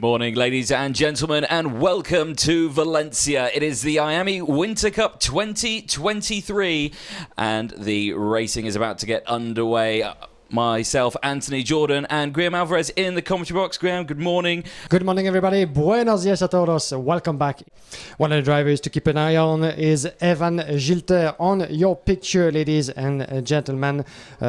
morning, ladies and gentlemen, and welcome to Valencia. It is the Iame Winter Cup 2023, and the racing is about to get underway. Myself, Anthony Jordan, and Guillaume Alvarez in the commentary box. Guillaume, good morning. Good morning, everybody. Buenos dias a todos. Welcome back. One of the drivers to keep an eye on is Evan Gilter on your picture, ladies and gentlemen,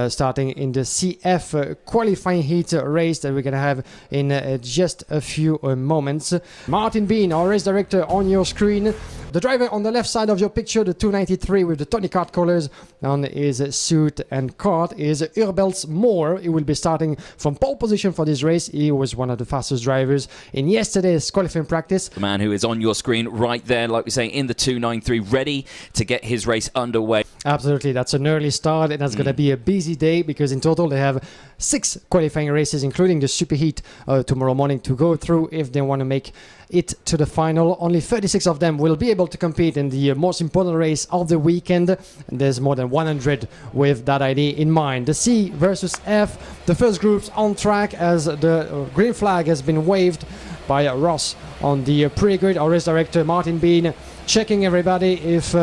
starting in the CF qualifying heat race that we're going to have in just a few moments. Martin Bean, our race director, on your screen. The driver on the left side of your picture, the 293 with the Tony Kart colors on his suit and Kart, is Urbels Moore. He will be starting from pole position for this race. He was one of the fastest drivers in yesterday's qualifying practice. The man who is on your screen right there, like we're saying, in the 293, ready to get his race underway. Absolutely, that's an early start, and that's going to be a busy day because in total they have 6 qualifying races, including the superheat tomorrow morning to go through if they want to make it to the final. Only 36 of them will be able to compete in the most important race of the weekend, and there's more than 100 with that idea in mind. The C versus F, the first group's on track as the green flag has been waved by Ross on the pre-grid. Our race director Martin Bean checking everybody if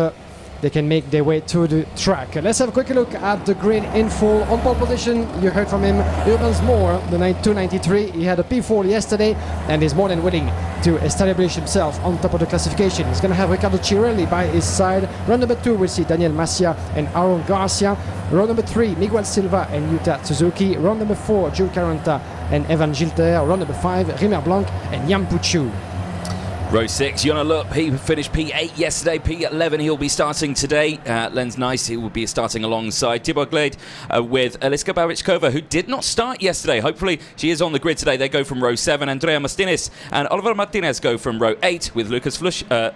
they can make their way to the track. Let's have a quick look at the grid in full. On pole position, you heard from him, Urbels Moore, the 293. He had a P4 yesterday and is more than willing to establish himself on top of the classification. He's going to have Riccardo Cirelli by his side. Round number 2, we'll see Daniel Masia and Aaron Garcia. Round number 3, Miguel Silva and Yuta Suzuki. Round number 4, Jules Caranta and Evan Gilter. Round number 5, Rimer Blanc and Jan Puchu. Row 6, Jona Lup, he finished P8 yesterday, P11 he'll be starting today. Lens Nice, he will be starting alongside Tibor Glade with Eliska Babičkova, who did not start yesterday. Hopefully she is on the grid today. They go from row 7. Andrea Martinez and Oliver Martinez go from row 8 with Lucas Flusha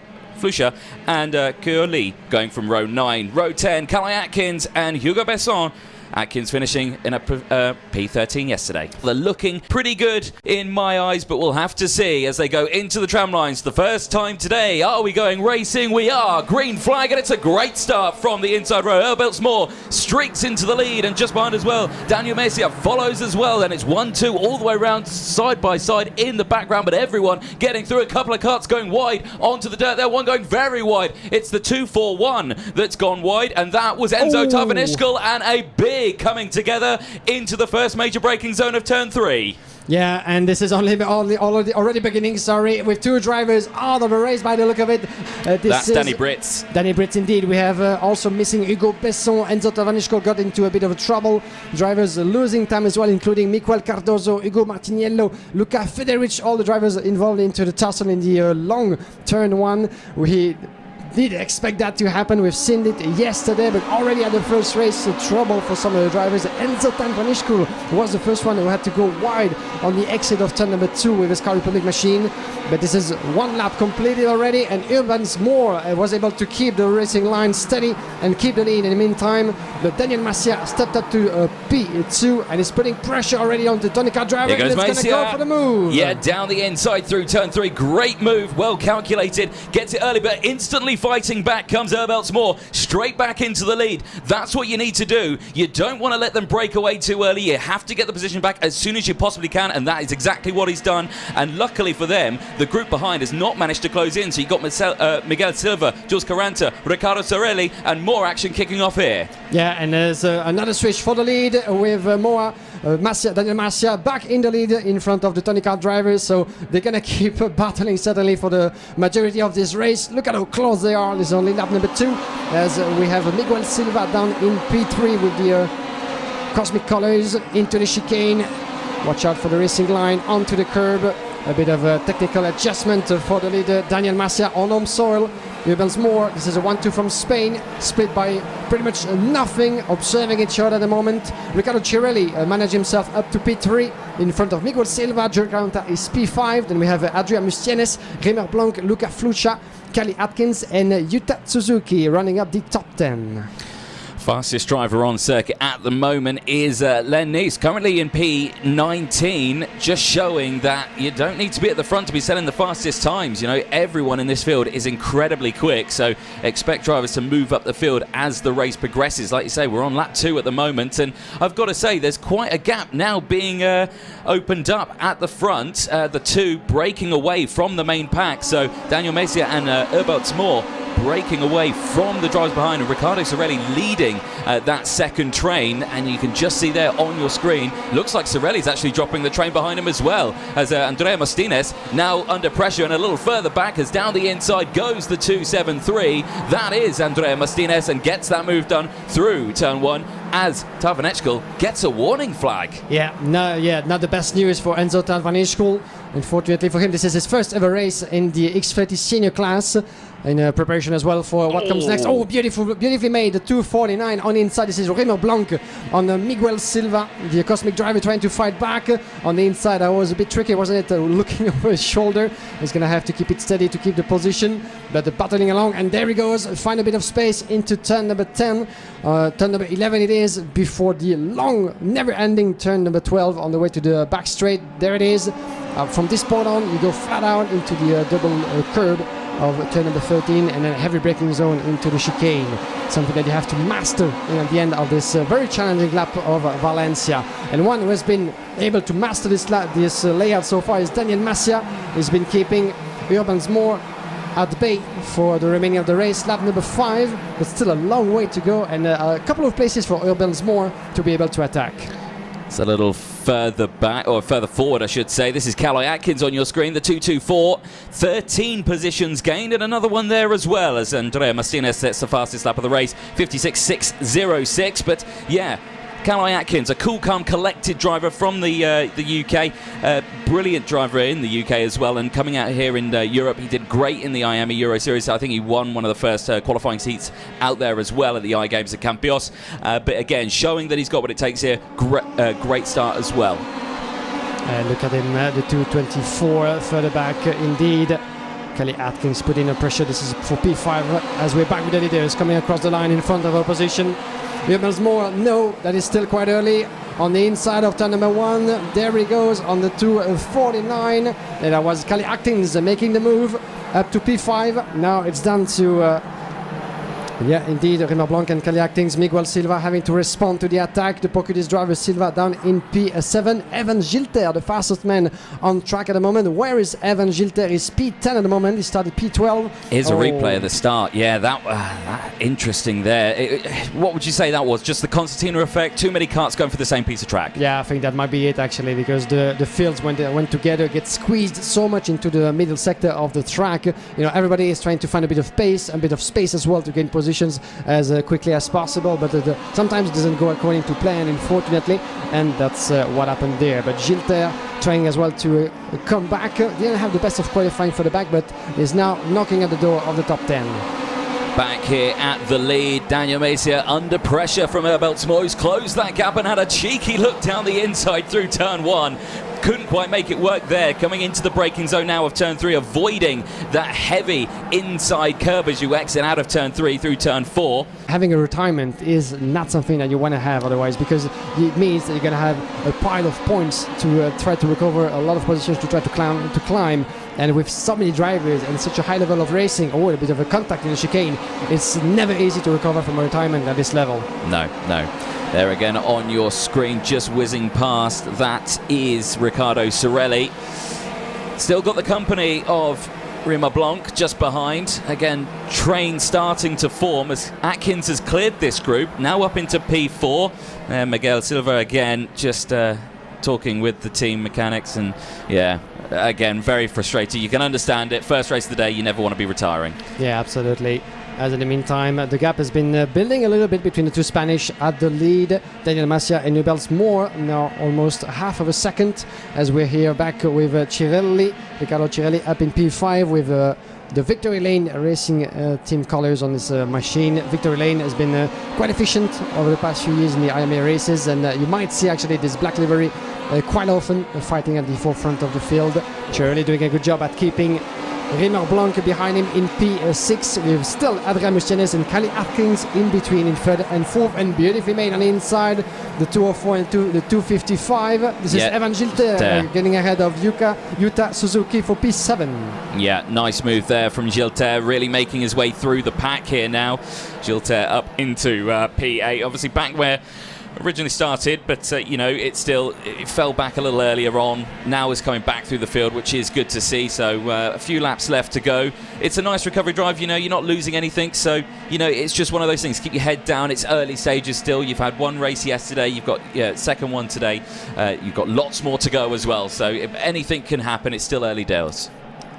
and Khali going from row 9. Row 10, Khali Atkins and Hugo Besson. Atkins finishing in a P13 yesterday. They're looking pretty good in my eyes, but we'll have to see as they go into the tram lines. The first time today. Are we going racing? We are. Green flag, and it's a great start from the inside row. Urbels Moore streaks into the lead, and just behind as well, Daniel Masia follows as well, and it's 1-2 all the way around, side by side in the background, but everyone getting through. A couple of carts going wide onto the dirt there, one going very wide. It's the 241 that's gone wide, and that was Enzo Tavanishkel, and a big coming together into the first major braking zone of turn 3. Yeah, and this is already beginning, with 2 drivers out of the race by the look of it. That's Danny Britz. Danny Britz, indeed. We have also missing Hugo Besson. Enzo Tavanishko got into a bit of trouble. Drivers losing time as well, including Miquel Cardozo, Hugo Martiniello, Luca Federic, all the drivers involved into the tussle in the long turn 1. We did expect that to happen. We've seen it yesterday, but already at the first race, trouble for some of the drivers. Enzo Tavanishko was the first one who had to go wide on the exit of turn number 2 with his Car Republic machine. But this is 1 lap completed already, and Urbels Moore was able to keep the racing line steady and keep the lead in the meantime. But Daniel Masia stepped up to P2 and is putting pressure already on the Tony Kart driver. Here goes It's going to go for the move. Yeah, down the inside through turn 3. Great move, well calculated. Gets it early, but instantly fighting back comes Urbels Moore, straight back into the lead. That's what you need to do. You don't want to let them break away too early. You have to get the position back as soon as you possibly can, and that is exactly what he's done. And luckily for them, the group behind has not managed to close in. So you've got Miguel Silva, Jules Caranta, Riccardo Cirelli, and more action kicking off here. Yeah, and there's another switch for the lead with Daniel Masia back in the lead in front of the Tony Kart drivers. So they're going to keep battling certainly for the majority of this race. Look at how close they are. This is only lap number 2 as we have Miguel Silva down in P3 with the cosmic colors into the chicane. Watch out for the racing line onto the curb. A bit of a technical adjustment for the leader Daniel Masia on home soil. Urbels Moore, this is a 1-2 from Spain, split by pretty much nothing, observing each other at the moment. Riccardo Cirelli managed himself up to P3 in front of Miguel Silva. Jules Caranta is P5. Then we have Adrian Mustienes, Rimer Blanc, Luca Flusha, Khali Atkins and Yuta Suzuki running up the top 10. Fastest driver on circuit at the moment is Len Nice, currently in P19, just showing that you don't need to be at the front to be setting the fastest times. You know, everyone in this field is incredibly quick, so expect drivers to move up the field as the race progresses. Like you say, we're on lap 2 at the moment, and I've got to say there's quite a gap now being opened up at the front, the two breaking away from the main pack. So Daniel Messier and Urberts Moore breaking away from the drivers behind, and Riccardo Sorelli leading that second train, and you can just see there on your screen, looks like Sorelli's actually dropping the train behind him as well, as Andrea Martinez now under pressure, and a little further back as down the inside goes the 273. That is Andrea Martinez, and gets that move done through turn 1 as Tarvanechkel gets a warning flag. Not the best news for Enzo Tarvanechkel. Unfortunately for him, this is his first ever race in the X30 senior class, in preparation as well for what comes next. Oh, beautifully made, the 249 on the inside. This is Raymond Blanc on Miguel Silva, the Cosmic driver, trying to fight back on the inside. That was a bit tricky, wasn't it? Looking over his shoulder. He's going to have to keep it steady to keep the position, but battling along, and there he goes. Find a bit of space into turn number 10. Turn number 11 it is, before the long, never-ending turn number 12 on the way to the back straight. There it is. From this point on, you go flat out into the double curb of turn number 13, and then a heavy braking zone into the chicane. Something that you have to master at the end of this very challenging lap of Valencia. And one who has been able to master this layout so far is Daniel Massia. He's been keeping Urban's Moore at bay for the remaining of the race. Lap number 5, but still a long way to go, and a couple of places for Urban's Moore to be able to attack. It's a little further back, or further forward I should say. This is Khali Atkins on your screen, the 224, 13 positions gained, and another one there as well, as Andrea Martinez sets the fastest lap of the race, 56.606. But yeah, Khali Atkins, a cool, calm, collected driver from the UK, brilliant driver in the UK as well, and coming out here in Europe, he did great in the Iame Euro Series. I think he won one of the first qualifying seats out there as well at the iGames at Campios. But again, showing that he's got what it takes here. Great start as well. Look at him, the 224 further back, indeed. Khali Atkins putting the pressure. This is for P5 as we're back with the leaders coming across the line in front of our position. Urban's Moore, no, that is still quite early. On the inside of turn number 1, there he goes on the 249. And that was Khali Atkins making the move up to P5. Now it's down to indeed, Raymond Blanc and Khali Atkins. Miguel Silva having to respond to the attack. The Portuguese driver Silva down in P7. Evan Gilter, the fastest man on track at the moment. Where is Evan Gilter? He's P10 at the moment. He started P12. Here's a replay of the start. Yeah, that interesting there. What would you say that was? Just the concertina effect? Too many karts going for the same piece of track? Yeah, I think that might be it actually, because the fields, when they went together, get squeezed so much into the middle sector of the track. You know, everybody is trying to find a bit of pace, a bit of space as well to gain positions as quickly as possible, but sometimes it doesn't go according to plan, unfortunately, and that's what happened there. But Gilter trying as well to come back. Didn't have the best of qualifying for the back, but is now knocking at the door of the top 10. Back here at the lead, Daniel Messier under pressure from Urberts Moore, who's closed that gap and had a cheeky look down the inside through turn 1. Couldn't quite make it work there. Coming into the braking zone now of turn 3, avoiding that heavy inside curve as you exit out of turn 3 through turn 4. Having a retirement is not something that you want to have otherwise, because it means that you're going to have a pile of points to try to recover, a lot of positions to try to climb. And with so many drivers and such a high level of racing, or a bit of a contact in the chicane, it's never easy to recover from a retirement at this level. No. There again on your screen, just whizzing past, that is Riccardo Sorelli. Still got the company of Raymond Blanc just behind. Again, train starting to form as Atkins has cleared this group, now up into P4. And Miguel Silva again just talking with the team mechanics, and yeah, again, very frustrated. You can understand it. First race of the day, you never want to be retiring. Yeah, absolutely. As in the meantime, the gap has been building a little bit between the two Spanish at the lead. Daniel Massia and Urberts Moore now almost half of a second, as we're here back with Cirelli, Riccardo Cirelli up in P5 with the Victory Lane Racing team colors on this machine. Victory Lane has been quite efficient over the past few years in the IMA races, and you might see actually this black livery quite often fighting at the forefront of the field. Cirelli doing a good job at keeping Reimer Blanc behind him in P6. With still Adrien Mustienes and Khali Atkins in between in third and fourth, and beautifully made on the inside the 204 and the 255. This is Evan Gilter getting ahead of Yuta Suzuki for P7. Yeah, nice move there from Gilter, really making his way through the pack here now. Gilter up into P8, obviously back where originally started, but it fell back a little earlier on. Now is coming back through the field, which is good to see. So a few laps left to go. It's a nice recovery drive. You're not losing anything. So it's just one of those things. Keep your head down. It's early stages still. You've had one race yesterday. You've got second one today. You've got lots more to go as well. So if anything can happen, it's still early days.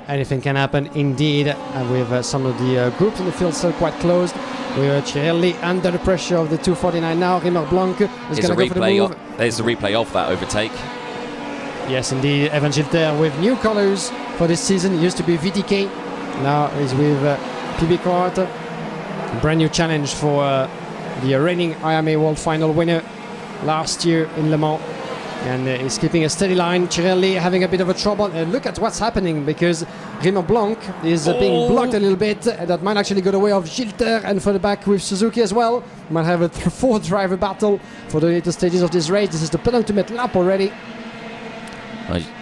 Anything can happen indeed, with some of the groups in the field still quite closed. We're Cirelli under the pressure of the 249 now. Reimer Blanc is going to go for the move. There's the replay of that overtake. Yes, indeed. Evan Gilter with new colours for this season. He used to be VTK. Now he's with PB Kart. Brand new challenge for the reigning Iame World Final winner last year in Le Mans. And he's keeping a steady line. Cirelli having a bit of a trouble. Look at what's happening, because Reimer Blanc is being blocked a little bit. That might actually go the way of Gilter, and for the back with Suzuki as well. Might have a 4-driver battle for the later stages of this race. This is the penultimate lap already.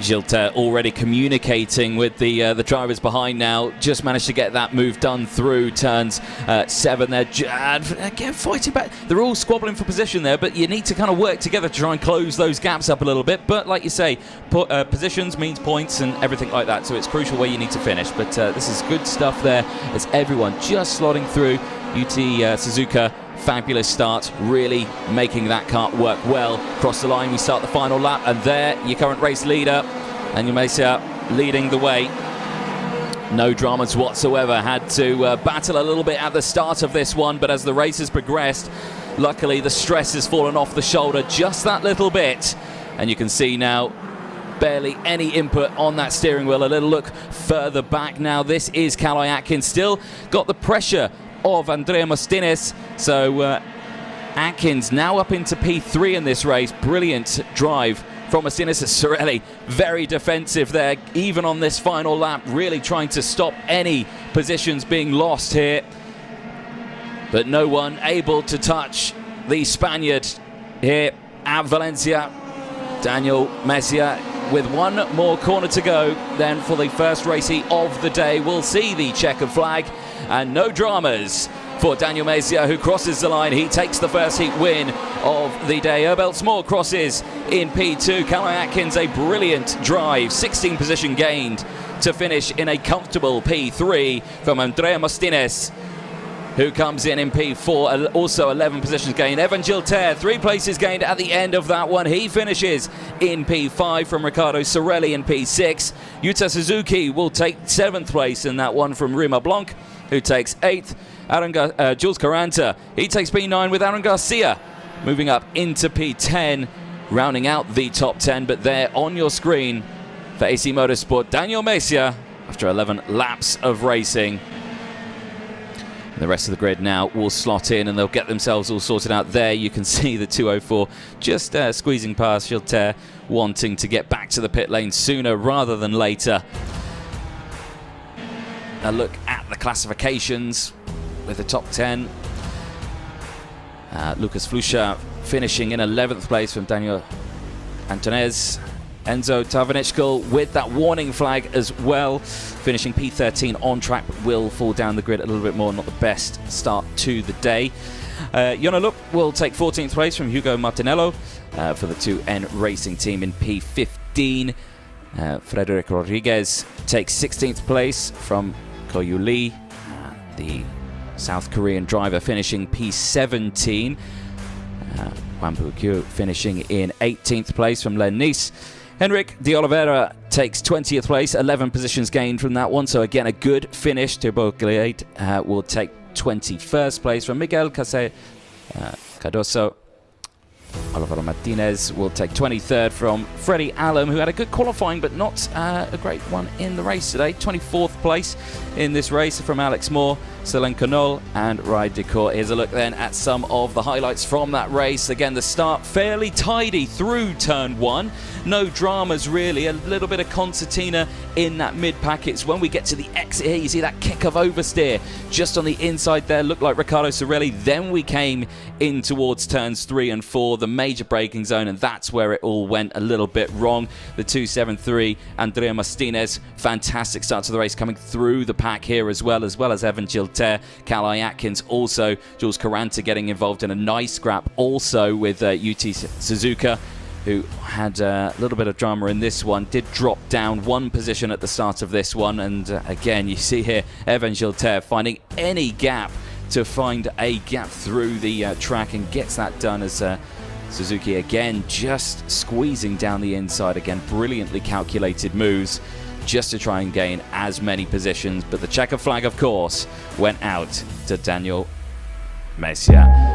Gilter already communicating with the drivers behind now. Just managed to get that move done through turns 7 there. And again, fighting back. They're all squabbling for position there, but you need to kind of work together to try and close those gaps up a little bit. But like you say, positions means points and everything like that. So it's crucial where you need to finish. But this is good stuff there, as everyone just slotting through. UT Suzuka, fabulous start, really making that kart work well. Across the line, we start the final lap, and there, your current race leader, Daniel Messier, leading the way. No dramas whatsoever. Had to battle a little bit at the start of this one, but as the race has progressed, luckily the stress has fallen off the shoulder just that little bit. And you can see now, barely any input on that steering wheel. A little look further back now. This is Khali Atkins, still got the pressure of Andrea Mustienes. So Atkins now up into P3 in this race. Brilliant drive from Mustienes. Cirelli very defensive there, even on this final lap, really trying to stop any positions being lost here. But no one able to touch the Spaniard here at Valencia. Daniel Messier with one more corner to go then for the first race of the day. We'll see the checkered flag, and no dramas for Daniel Messier, who crosses the line. He takes the first heat win of the day. Erbelt crosses in P2. Khali Atkins, a brilliant drive, 16 position gained to finish in a comfortable P3 from Andrea Mustienes, who comes in P4, also 11 positions gained. Evan Gilter, 3 places gained at the end of that one. He finishes in P5 from Riccardo Cirelli in P6. Yuta Suzuki will take 7th place in that one from Reimer Blanc, who takes 8th. Jules Caranta, he takes P9 with Aaron Garcia, moving up into P10, rounding out the top 10. But there on your screen for AC Motorsport, Daniel Messier, after 11 laps of racing. The rest of the grid now will slot in, and they'll get themselves all sorted out. There you can see the 204 just squeezing past Gilter, wanting to get back to the pit lane sooner rather than later. A look at the classifications with the top 10. Lucas Flusha finishing in 11th place from Daniel Antonez. Enzo Tavanechkel with that warning flag as well, finishing P13 on track, but will fall down the grid a little bit more. Not the best start to the day. Yona Lup will take 14th place from Hugo Martinello for the 2N Racing team in P15. Frederic Rodriguez takes 16th place from Koyu Lee, the South Korean driver, finishing P17. Juan Puquiu finishing in 18th place from Len Nice. Henrik de Oliveira takes 20th place, 11 positions gained from that one. So again, a good finish. Turbo Glade will take 21st place from Miguel Cardoso. Alvaro Martinez will take 23rd from Freddie Allen, who had a good qualifying but not a great one in the race today. 24th place in this race from Alex Moore, Selen Canol and Ride Decor. Here's a look then at some of the highlights from that race. Again, the start fairly tidy through turn 1. No dramas really, a little bit of concertina in that mid-pack. It's when we get to the exit here, you see that kick of oversteer just on the inside there, looked like Riccardo Sorelli. Then we came in towards turns 3 and 4, the major braking zone, and that's where it all went a little bit wrong. The 273, Andrea Martinez, fantastic start to the race, coming through the pack here as well as Evan Gilter, Khali Atkins, also Jules Caranta getting involved in a nice scrap also with UT Suzuka, who had a little bit of drama in this one, did drop down 1 position at the start of this one. And again, you see here Evan Gilter finding any gap to find a gap through the track and gets that done as Suzuki again just squeezing down the inside. Again, brilliantly calculated moves just to try and gain as many positions. But the checker flag, of course, went out to Daniel Messier.